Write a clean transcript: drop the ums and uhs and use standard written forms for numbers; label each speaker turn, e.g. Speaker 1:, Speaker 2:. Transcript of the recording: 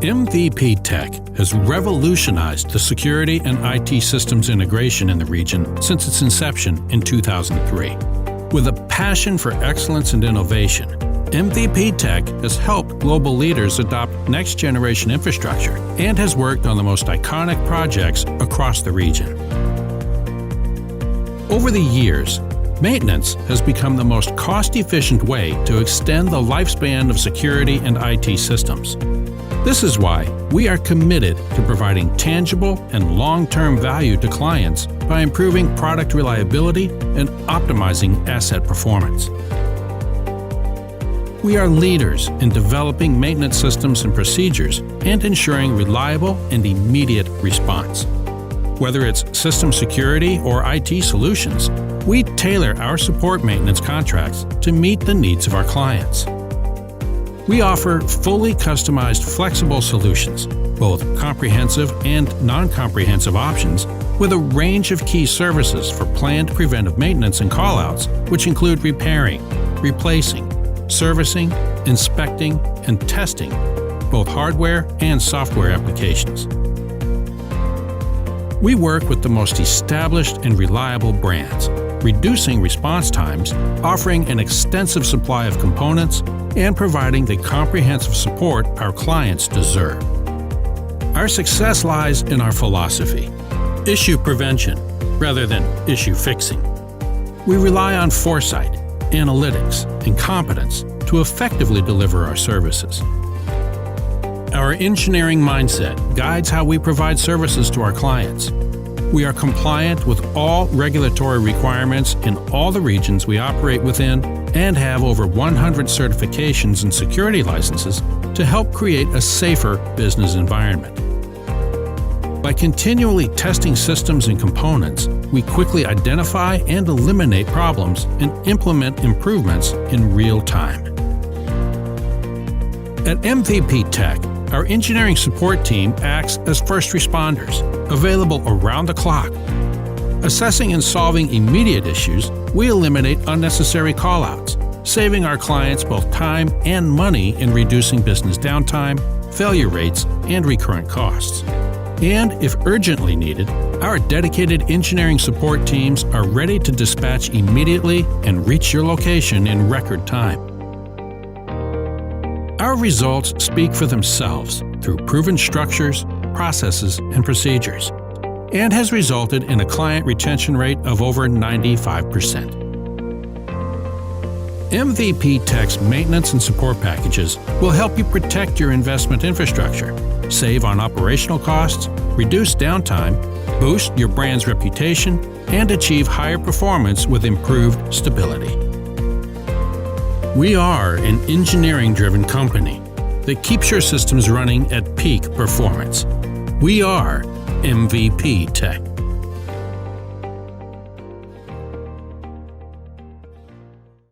Speaker 1: MVP Tech has revolutionized the security and IT systems integration in the region since its inception in 2003. With a passion for excellence and innovation, MVP Tech has helped global leaders adopt next-generation infrastructure and has worked on the most iconic projects across the region. Over the years, maintenance has become the most cost-efficient way to extend the lifespan of security and IT systems. This is why we are committed to providing tangible and long-term value to clients by improving product reliability and optimizing asset performance. We are leaders in developing maintenance systems and procedures and ensuring reliable and immediate response. Whether it's system security or IT solutions, we tailor our support maintenance contracts to meet the needs of our clients. We offer fully customized flexible solutions, both comprehensive and non-comprehensive options, with a range of key services for planned preventive maintenance and callouts, which include repairing, replacing, servicing, inspecting, and testing both hardware and software applications. We work with the most established and reliable brands, reducing response times, offering an extensive supply of components, and providing the comprehensive support our clients deserve. Our success lies in our philosophy: issue prevention rather than issue fixing. We rely on foresight, analytics, and competence to effectively deliver our services. Our engineering mindset guides how we provide services to our clients. We are compliant with all regulatory requirements in all the regions we operate within and have over 100 certifications and security licenses to help create a safer business environment. By continually testing systems and components, we quickly identify and eliminate problems and implement improvements in real time. At MVP Tech, our engineering support team acts as first responders, available around the clock. Assessing and solving immediate issues, we eliminate unnecessary callouts, saving our clients both time and money in reducing business downtime, failure rates, and recurrent costs. And if urgently needed, our dedicated engineering support teams are ready to dispatch immediately and reach your location in record time. Our results speak for themselves through proven structures, processes, and procedures, and has resulted in a client retention rate of over 95%. MVP Tech's maintenance and support packages will help you protect your investment infrastructure, save on operational costs, reduce downtime, boost your brand's reputation, and achieve higher performance with improved stability. We are an engineering-driven company that keeps your systems running at peak performance. We are MVP Tech.